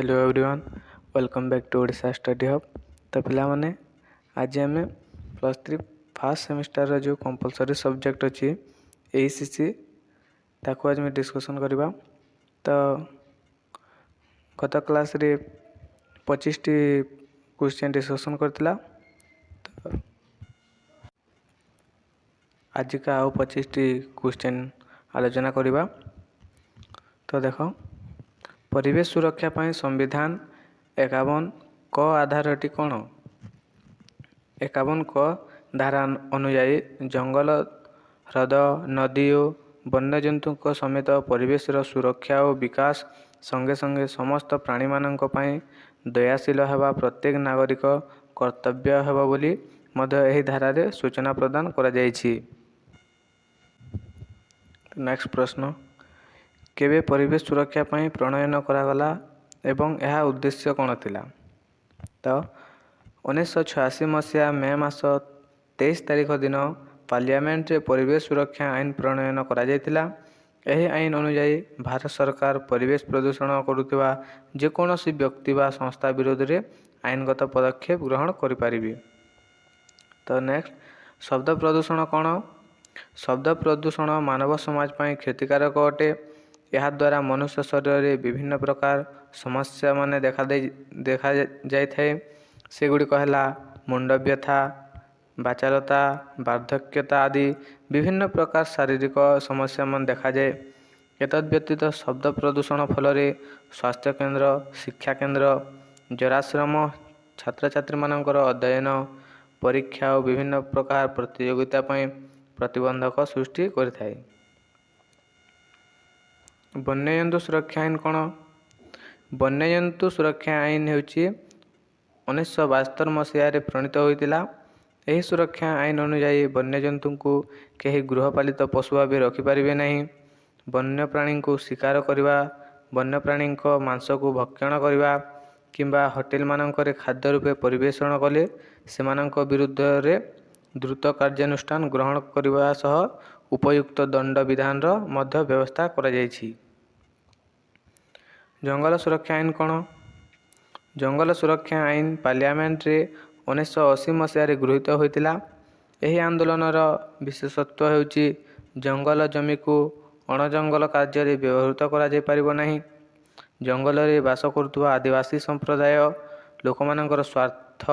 Hello everyone, welcome back to Odisha study hub. तो पिलामाने आज आम +3 फर्स्ट सेमिस्टर जो कंपलसरी सब्जेक्ट अच्छी एसीसी ताको आज मैं डिस्कसन करवा। तो गत क्लास रे 25 टी क्वेश्चन डिस्कसन करथिला। तो आज का आउ 25 टी क्वेश्चन आलोचना करवा। तो देखो, परिवेश सुरक्षा पाई संविधान 51 क आधारटी कौन? 51 क धारा अनुजाई जंगल, ह्रद, नदी और वन्यजंतु समेत परिवेशर सुरक्षा और विकास संगे संगे समस्त प्राणी मानक पाई दयाशील हेबा प्रत्येक नागरिक कर्तव्य हेबा बोली मध्य एही धारा रे सूचना प्रदान करा जायछि। नेक्स्ट प्रश्न, केबे परिवेश सुरक्षा पाई प्रणयन करागला एवं यह उद्देश्य कौन थिला? तो 1986 मसीहा मे मास 23 तारिख दिन पार्लियामेंट रे परिवेश सुरक्षा आईन प्रणयन करा जायतिला। एही आईन अनुजाई भारत सरकार परिवेश प्रदूषण करुवा जेकोसी व्यक्ति बा संस्था विरोध रे आईनगत पदक्षेप ग्रहण करि पारिबे। तो नेक्स्ट, शब्द प्रदूषण कौन? शब्द प्रदूषण मानव समाज पाई क्षतिकारक अटे। यह द्वारा मनुष्य शरीर में विभिन्न प्रकार समस्या माने देखा जाए थे। सेगुड़िक है मुंड व्यथा, बाचालता, वार्धक्यता आदि विभिन्न प्रकार शारीरिक समस्या मान देखा जाए। एतद्व्यतीत शब्द प्रदूषण फल स्वास्थ्य केन्द्र, शिक्षा केन्द्र, जराश्रम, छात्र छात्री मानकर अध्ययन, परीक्षा और विभिन्न प्रकार प्रतियोगिता पाई प्रतिबंधक सृष्टि करिथाए। वन्यजंतु सुरक्षा आईन कौन? वन्यजंतु सुरक्षा आईन होची 1972 मसीह प्रणीत होता। यही सुरक्षा आईन अनुजाई वन्यजंतु को कहीं गृहपालित पशु भाव रखिपारे नहीं। वन्यप्राणी को शिकार करने, वन्यप्राणी मांस को भक्षण करने किंबा होटेल मानक खाद्य रूपे परिवेषण कले से विरुद्ध रे द्रुत कार्यानुष्ठान ग्रहण करने सह उपयुक्त दंड विधान मध्य व्यवस्था करा जायछि। जंगल सुरक्षा आईन कौन? जंगल सुरक्षा आईन पार्लियामेंट रे 1980 मसीह गृहीत होता। यही आंदोलन विशेषत्व होची जंगल जमी को अणजंगल कार्य व्यवहृत करा जाय परिबो नहीं। जंगल रे बास करुवा आदिवासी संप्रदाय लोक मानकर स्वार्थ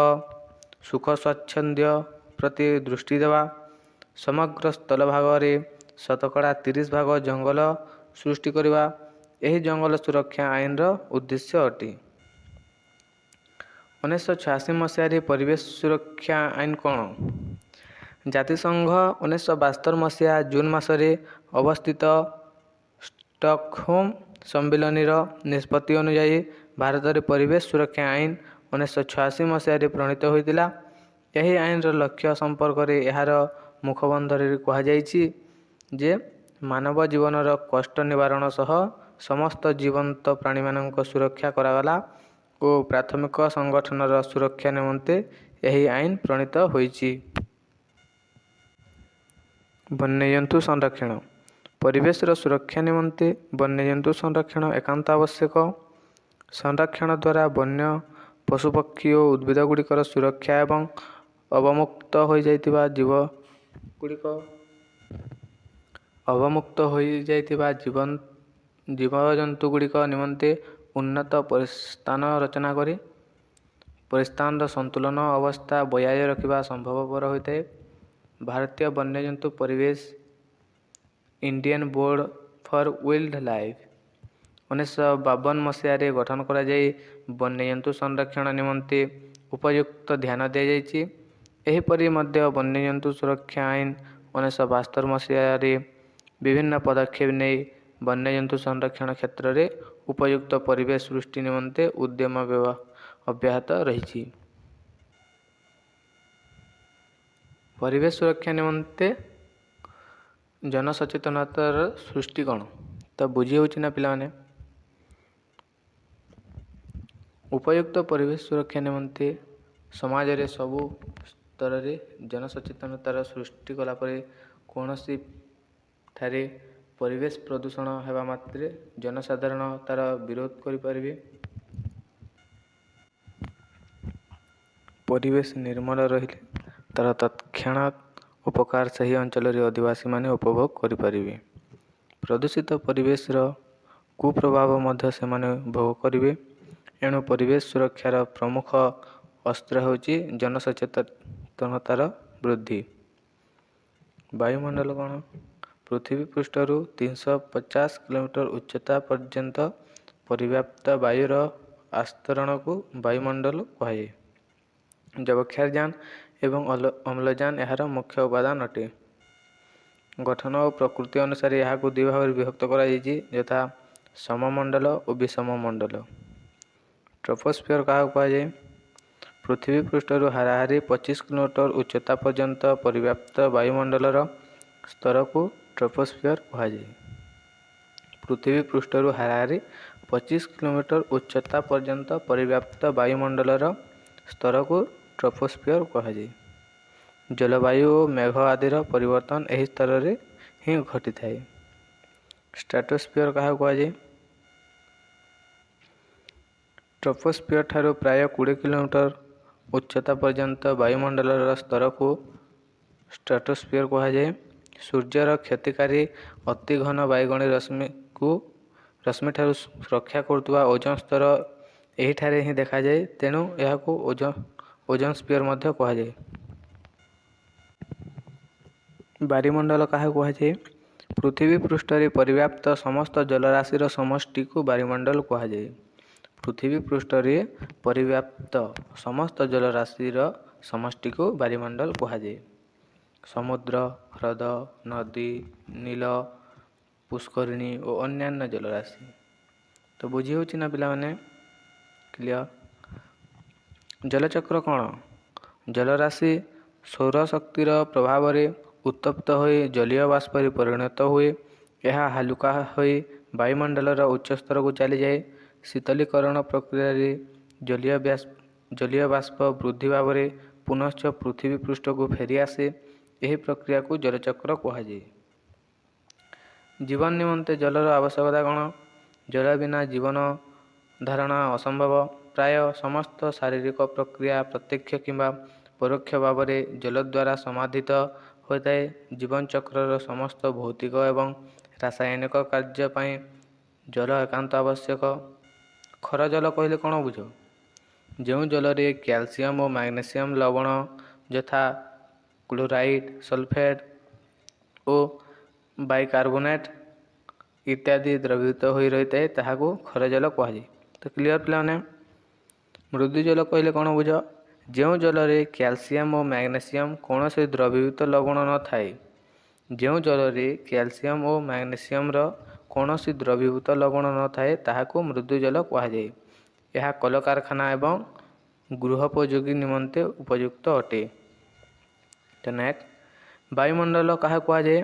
सुख स्वच्छंद्य प्रति दृष्टि देवा, समग्र स्थल भाग रे शतकड़ा 30 भाग जंगल सृष्टि करवा यही जंगल सुरक्षा आईन उद्देश्य अटे। 1986 मसीह परिवेश सुरक्षा आईन कौन? जातिसंघ 1972 मसीहा जून मासरे अवस्थित स्टॉकहोम सम्मिलन निष्पत्ति अनुजाई भारत में परिवेश सुरक्षा आईन 1986 मसीह प्रणीत होता। यही आईन लक्ष्य संपर्क में यार मुखबंधर कहुଯାଇଛି जे मानव जीवनर कष्ट निवारण सह समस्त जीवंत प्राणी मानक सुरक्षा करागला और प्राथमिक संगठनर सुरक्षा निमंते यही आईन प्रणीत होईछि। वन्यजंतु संरक्षण, परिवेशर सुरक्षा निमंते वन्यजंतु संरक्षण एकांत आवश्यक। संरक्षण द्वारा वन्य पशुपक्षी और उद्भिद गुड़िकर सुरक्षा एवं अवमुक्त हो जाइतिबा जीवजंतु गुड़िक निमंते उन्नत परिस्थान रचना करी परिस्थान संतुलन अवस्था बजाय रखा संभवपर होता है। भारतीय वन्यजंतु परिवेश Indian board for wild life 1952 मसीह गठन करा जाई वन्यजंतु संरक्षण निमंते उपयुक्त ध्यान दि जाइछि। एहीपरि मध्य वन्यजंतु सुरक्षा आईन 1972 मसीह विभिन्न पदक्षेप नहीं वन्यजंतु संरक्षण क्षेत्र में उपयुक्त परिवेश सृष्टि निमंते उद्यम अब्याहत रही। परिवेश सुरक्षा निमंते जनसचेतनतार सृष्टि कौन? तो बुझी होची ना पिलाने। उपयुक्त परिवेश सुरक्षा निमंते समाज रे सबु स्तर रे जनसचेतनतार सृष्टि कला परे कौनसी ठारे परिवेश प्रदूषण हेबा मात्रे जनसाधारण तार विरोध करि परिबे। ପରିବେଶ ନିର୍ମଳ ରହିଲେ ତା'ର ତତ୍କ୍ଷଣାତ୍ ଉପକାର ସେହି ଅଞ୍ଚଳରେ ଅଧିବାସୀମାନେ ଉପଭୋଗ କରିପାରିବେ। ପ୍ରଦୂଷିତ ପରିବେଶର କୁପ୍ରଭାବ ମଧ୍ୟ ସେମାନେ ଭୋଗ କରିବେ। ଏଣୁ ପରିବେଶ ସୁରକ୍ଷାର ପ୍ରମୁଖ ଅସ୍ତ୍ର ହେଉଛି ଜନସଚେତନତାର ବୃଦ୍ଧି। ବାୟୁମଣ୍ଡଳ କ'ଣ? ପୃଥିବୀ ପୃଷ୍ଠରୁ 350 କିଲୋମିଟର ଉଚ୍ଚତା ପର୍ଯ୍ୟନ୍ତ ପରିବ୍ୟାପ୍ତ ବାୟୁର ଆସ୍ତରଣକୁ ବାୟୁମଣ୍ଡଳ କୁହାଯାଏ। ଯବକ୍ଷାରଜାନ ଏବଂ ଅମ୍ଳଜାନ ଏହାର ମୁଖ୍ୟ ଉପାଦାନ ଅଟେ। ଗଠନ ଓ ପ୍ରକୃତି ଅନୁସାରେ ଏହାକୁ ଦୁଇ ଭାଗରେ ବିଭକ୍ତ କରାଯାଇଛି, ଯଥା ସମମଣ୍ଡଳ ଓ ବିଷମମଣ୍ଡଳ। ଟ୍ରୋପୋସ୍ଫିୟର କାହାକୁ କୁହାଯାଏ? ପୃଥିବୀ ପୃଷ୍ଠରୁ ହାରାହାରି 25 କିଲୋମିଟର ଉଚ୍ଚତା ପର୍ଯ୍ୟନ୍ତ ପରିବ୍ୟାପ୍ତ ବାୟୁମଣ୍ଡଳର ସ୍ତରକୁ ଟ୍ରୋପୋସ୍ଫିୟର କୁହାଯାଏ। ପୃଥିବୀ ପୃଷ୍ଠରୁ ହାରାହାରି 25 କିଲୋମିଟର ଉଚ୍ଚତା ପର୍ଯ୍ୟନ୍ତ ପରିବ୍ୟାପ୍ତ ବାୟୁମଣ୍ଡଳର ସ୍ତରକୁ ଟ୍ରୋପୋସ୍ଫିୟର କୁହାଯାଏ। ଜଳବାୟୁ ଓ ମେଘ ଆଦିର ପରିବର୍ତ୍ତନ ଏହି ସ୍ତରରେ ହିଁ ଘଟିଥାଏ। ଷ୍ଟ୍ରାଟୋସ୍ଫିୟର କାହାକୁ କୁହାଯାଏ? ଟ୍ରୋପୋସ୍ଫିୟର ଠାରୁ ପ୍ରାୟ 20 କିଲୋମିଟର ଉଚ୍ଚତା ପର୍ଯ୍ୟନ୍ତ ବାୟୁମଣ୍ଡଳର ସ୍ତରକୁ ଷ୍ଟ୍ରାଟୋସ୍ଫିୟର କୁହାଯାଏ। ସୂର୍ଯ୍ୟର କ୍ଷତିକାରୀ ଅତି ଘନ ବାଇଗଣୀ ରଶ୍ମିଠାରୁ ରକ୍ଷା କରୁଥିବା ଓଜୋନ ସ୍ତର ଏହିଠାରେ ହିଁ ଦେଖାଯାଏ, ତେଣୁ ଏହାକୁ ଓଜୋନ ସ୍ଫିୟର ମଧ୍ୟ କୁହାଯାଏ। ବାରିମଣ୍ଡଳ କାହାକୁ କୁହାଯାଏ? ପୃଥିବୀ ପୃଷ୍ଠରେ ପରିବ୍ୟାପ୍ତ ସମସ୍ତ ଜଳରାଶିର ସମଷ୍ଟିକୁ ବାରିମଣ୍ଡଳ କୁହାଯାଏ। ପୃଥିବୀ ପୃଷ୍ଠରେ ପରିବ୍ୟାପ୍ତ ସମସ୍ତ ଜଳରାଶିର ସମଷ୍ଟିକୁ ବାରିମଣ୍ଡଳ କୁହାଯାଏ। ସମୁଦ୍ର, ହ୍ରଦ, ନଦୀ, ନୀଳ, ପୁଷ୍କରିଣୀ ଓ ଅନ୍ୟାନ୍ୟ ଜଳରାଶି। ତ ବୁଝି ହେଉଛି ନା ପିଲାମାନେ? କ୍ଲିଅର? ଜଳଚକ୍ର କ'ଣ? ଜଳରାଶି ସୌରଶକ୍ତିର ପ୍ରଭାବରେ ଉତ୍ତପ୍ତ ହୋଇ ଜଳୀୟ ବାଷ୍ପରେ ପରିଣତ ହୁଏ। ଏହା ହାଲୁକା ହୋଇ ବାୟୁମଣ୍ଡଳର ଉଚ୍ଚ ସ୍ତରକୁ ଚାଲିଯାଏ। ଶୀତଳୀକରଣ ପ୍ରକ୍ରିୟାରେ ଜଳୀୟ ବାଷ୍ପ ବୃଦ୍ଧି ଭାବରେ ପୁନଶ୍ଚ ପୃଥିବୀ ପୃଷ୍ଠକୁ ଫେରିଆସେ। ଏହି ପ୍ରକ୍ରିୟାକୁ ଜଳଚକ୍ର କୁହାଯାଏ। ଜୀବନ ନିମନ୍ତେ ଜଳର ଆବଶ୍ୟକତା କ'ଣ? ଜଳ ବିନା ଜୀବନ ଧାରଣା ଅସମ୍ଭବ। ପ୍ରାୟ ସମସ୍ତ ଶାରୀରିକ ପ୍ରକ୍ରିୟା ପ୍ରତ୍ୟକ୍ଷ କିମ୍ବା ପରୋକ୍ଷ ଭାବରେ ଜଳ ଦ୍ୱାରା ସମାଧିତ ହୋଇଥାଏ। ଜୀବନଚକ୍ରର ସମସ୍ତ ଭୌତିକ ଏବଂ ରାସାୟନିକ କାର୍ଯ୍ୟ ପାଇଁ ଜଳ ଏକାନ୍ତ ଆବଶ୍ୟକ। ଖର ଜଳ କହିଲେ କ'ଣ ବୁଝ? ଯେଉଁ ଜଳରେ କ୍ୟାଲସିୟମ ଓ ମ୍ୟାଗ୍ନେସିୟମ ଲବଣ ଯଥା କ୍ଲୋରାଇଡ୍, ସଲଫେଟ୍ ଓ ବାଇକାର୍ବୋନେଟ୍ ଇତ୍ୟାଦି ଦ୍ରବୀଭୂତ ହୋଇ ରହିଥାଏ, ତାହାକୁ ଖର ଜଳ କୁହାଯାଏ। ତ କ୍ଲିଅର ପିଲାମାନେ? ମୃଦୁ ଜଳ କହିଲେ କ'ଣ ବୁଝ? ଯେଉଁ ଜଳରେ କ୍ୟାଲସିୟମ ଓ ମ୍ୟାଗ୍ନେସିୟମ କୌଣସି ଦ୍ରବୀଭୂତ ଲବଣ ନଥାଏ। ଯେଉଁ ଜଳରେ କ୍ୟାଲସିୟମ ଓ ମ୍ୟାଗ୍ନେସିୟମର କୌଣସି ଦ୍ରବୀଭୂତ ଲବଣ ନଥାଏ, ତାହାକୁ ମୃଦୁ ଜଳ କୁହାଯାଏ। ଏହା କଳକାରଖାନା ଏବଂ ଗୃହୋପଯୋଗୀ ନିମନ୍ତେ ଉପଯୁକ୍ତ ଅଟେ। ନେକ୍ସଟ, ବାୟୁମଣ୍ଡଳ କାହାକୁ କୁହାଯାଏ?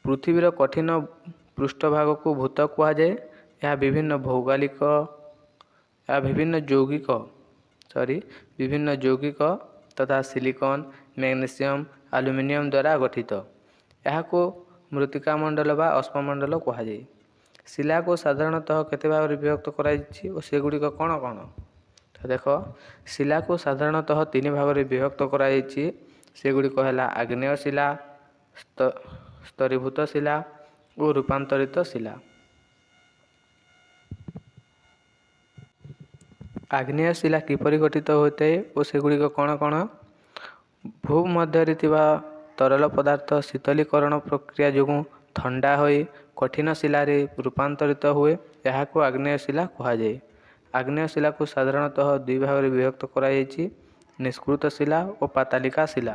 ପୃଥିବୀର କଠିନ ପୃଷ୍ଠଭାଗକୁ ଭୂତ କୁହାଯାଏ। ଏହା ବିଭିନ୍ନ ଯୌଗିକ ତଥା ସିଲିକନ, ମ୍ୟାଗ୍ନେସିୟମ, ଆଲୁମିନିୟମ ଦ୍ୱାରା ଗଠିତ। ଏହାକୁ ମୃତ୍ତିକା ମଣ୍ଡଳ ବା ଅଶ୍ମମଣ୍ଡଳ କୁହାଯାଏ। ଶିଳାକୁ ସାଧାରଣତଃ କେତେ ଭାଗରେ ବିଭକ୍ତ କରାଯାଇଛି ଓ ସେଗୁଡ଼ିକ କ'ଣ କ'ଣ? ତ ଦେଖ, ଶିଳାକୁ ସାଧାରଣତଃ 3 ଭାଗରେ ବିଭକ୍ତ କରାଯାଇଛି। ସେଗୁଡ଼ିକ ହେଲା ଆଗ୍ନେୟ ଶିଳା, ସ୍ତରୀଭୂତ ଶିଳା ଓ ରୂପାନ୍ତରିତ ଶିଳା। ଆଗ୍ନେୟ ଶିଳା କିପରି ଗଠିତ ହୋଇଥାଏ ଓ ସେଗୁଡ଼ିକ କ'ଣ କ'ଣ? ଭୂମଧ୍ୟରେ ଥିବା ତରଳ ପଦାର୍ଥ ଶୀତଳୀକରଣ ପ୍ରକ୍ରିୟା ଯୋଗୁଁ ଥଣ୍ଡା ହୋଇ କଠିନ ଶିଳାରେ ରୂପାନ୍ତରିତ ହୁଏ। ଏହାକୁ ଆଗ୍ନେୟ ଶିଳା କୁହାଯାଏ। ଆଗ୍ନେୟ ଶିଳାକୁ ସାଧାରଣତଃ 2 ଭାଗରେ ବିଭକ୍ତ କରାଯାଇଛି, ନିଷ୍କୃତ ଶିଳା ଓ ପାତାଲିକା ଶିଳା।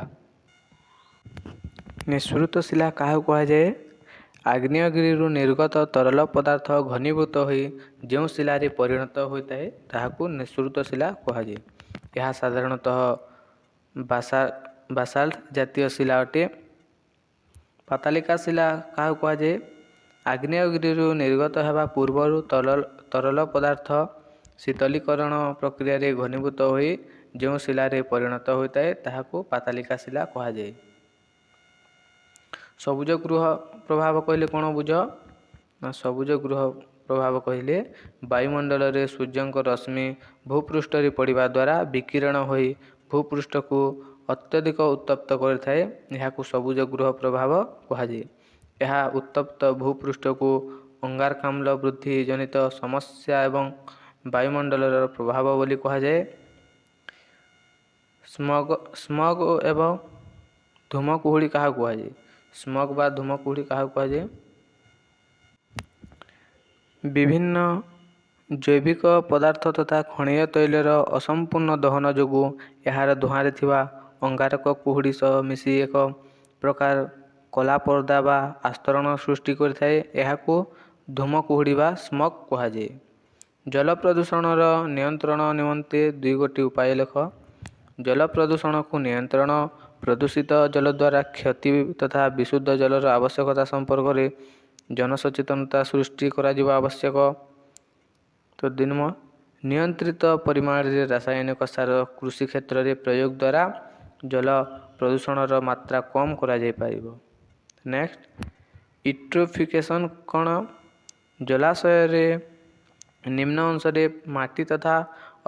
ନିଷ୍କୃତ ଶିଳା କାହାକୁ କୁହାଯାଏ? ଆଗ୍ନେୟଗିରିରୁ ନିର୍ଗତ ତରଳ ପଦାର୍ଥ ଘନୀଭୂତ ହୋଇ ଯେଉଁ ଶିଳାରେ ପରିଣତ ହୋଇଥାଏ, ତାହାକୁ ନିଷ୍କୃତ ଶିଳା କୁହାଯାଏ। ଏହା ସାଧାରଣତଃ ବାସାଲ୍ଟ ଜାତୀୟ ଶିଳା ଅଟେ। ପାତାଲିକା ଶିଳା କାହାକୁ କୁହାଯାଏ? ଆଗ୍ନେୟଗିରିରୁ ନିର୍ଗତ ହେବା ପୂର୍ବରୁ ତରଳ ପଦାର୍ଥ ଶୀତଳୀକରଣ ପ୍ରକ୍ରିୟାରେ ଘନୀଭୂତ ହୋଇ ଯେଉଁ ଶିଳାରେ ପରିଣତ ହୋଇଥାଏ, ତାହାକୁ ପାତାଲିକା ଶିଳା କୁହାଯାଏ। ସବୁଜ ଗୃହ ପ୍ରଭାବ କହିଲେ କ'ଣ ବୁଝ? ନା ସବୁଜ ଗୃହ ପ୍ରଭାବ କହିଲେ ବାୟୁମଣ୍ଡଳରେ ସୂର୍ଯ୍ୟଙ୍କ ରଶ୍ମି ଭୂପୃଷ୍ଠରେ ପଡ଼ିବା ଦ୍ୱାରା ବିକିରଣ ହୋଇ ଭୂପୃଷ୍ଠକୁ ଅତ୍ୟଧିକ ଉତ୍ତପ୍ତ କରିଥାଏ। ଏହାକୁ ସବୁଜ ଗୃହ ପ୍ରଭାବ କୁହାଯାଏ। ଏହା ଉତ୍ତପ୍ତ ଭୂପୃଷ୍ଠକୁ ଅଙ୍ଗାରକାମ୍ଳ ବୃଦ୍ଧି ଜନିତ ସମସ୍ୟା ଏବଂ ବାୟୁମଣ୍ଡଳର ପ୍ରଭାବ ବୋଲି କୁହାଯାଏ। ସ୍ମଗ୍ ଏବଂ ଧୂମକୁହୁଡ଼ି କାହାକୁ କୁହାଯାଏ? ସ୍ମଗ୍ ବା ଧୂମକୁହୁଡ଼ି କାହାକୁ କୁହାଯାଏ? ବିଭିନ୍ନ ଜୈବିକ ପଦାର୍ଥ ତଥା ଖଣିଜ ତୈଳର ଅସମ୍ପୂର୍ଣ୍ଣ ଦହନ ଯୋଗୁଁ ଏହାର ଧୂଆଁରେ ଥିବା ଅଙ୍ଗାରକ କୁହୁଡ଼ି ସହ ମିଶି ଏକ ପ୍ରକାର କଳା ପର୍ଦ୍ଦା ବା ଆସ୍ତରଣ ସୃଷ୍ଟି କରିଥାଏ। ଏହାକୁ ଧୂମକୁହୁଡ଼ି ବା ସ୍ମଗ୍ କୁହାଯାଏ। ଜଳ ପ୍ରଦୂଷଣର ନିୟନ୍ତ୍ରଣ ନିମନ୍ତେ 2ଗୋଟି ଉପାୟ ଲେଖ। ଜଳ ପ୍ରଦୂଷଣକୁ ନିୟନ୍ତ୍ରଣ। ପ୍ରଦୂଷିତ ଜଳ ଦ୍ୱାରା କ୍ଷତି ତଥା ବିଶୁଦ୍ଧ ଜଳର ଆବଶ୍ୟକତା ସମ୍ପର୍କରେ ଜନସଚେତନତା ସୃଷ୍ଟି କରାଯିବା ଆବଶ୍ୟକ। ତ 2 ନମ୍ବର, ନିୟନ୍ତ୍ରିତ ପରିମାଣରେ ରାସାୟନିକ ସାର କୃଷି କ୍ଷେତ୍ରରେ ପ୍ରୟୋଗ ଦ୍ୱାରା ଜଳ ପ୍ରଦୂଷଣର ମାତ୍ରା କମ୍ କରାଯାଇପାରିବ। ନେକ୍ସଟ, ୟୁଟ୍ରୋଫିକେସନ୍ କ'ଣ? ଜଳାଶୟରେ ନିମ୍ନ ଅଂଶରେ ମାଟି ତଥା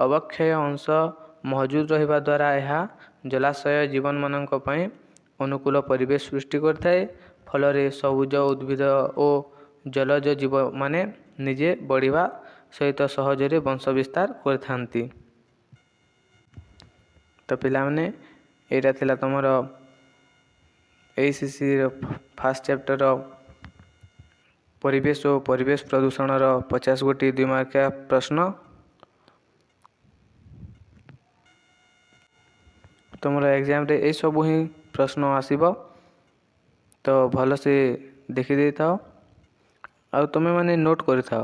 ଅବକ୍ଷୟ ଅଂଶ ମହଜୁଦ ରହିବା ଦ୍ୱାରା ଏହା ଜଳାଶୟ ଜୀବମାନଙ୍କ ପାଇଁ ଅନୁକୂଳ ପରିବେଶ ସୃଷ୍ଟି କରିଥାଏ। ଫଳରେ ସବୁଜ ଉଦ୍ଭିଦ ଓ ଜଳଜ ଜୀବମାନେ ନିଜେ ବଢ଼ିବା ସହିତ ସହଜରେ ବଂଶ ବିସ୍ତାର କରିଥାନ୍ତି। ତ ପିଲାମାନେ, ଏଇଟା ଥିଲା ତୁମର ACCର ଫାର୍ଷ୍ଟ ଚାପ୍ଟର ପରିବେଶ ଓ ପରିବେଶ ପ୍ରଦୂଷଣର 50 ଗୋଟି 2 ମାର୍କିଆ ପ୍ରଶ୍ନ। ତୁମର ଏକ୍ଜାମରେ ଏଇସବୁ ହିଁ ପ୍ରଶ୍ନ ଆସିବ, ତ ଭଲସେ ଦେଖିଦେଇଥାଅ ଆଉ ତୁମେମାନେ ନୋଟ୍ କରିଥାଅ।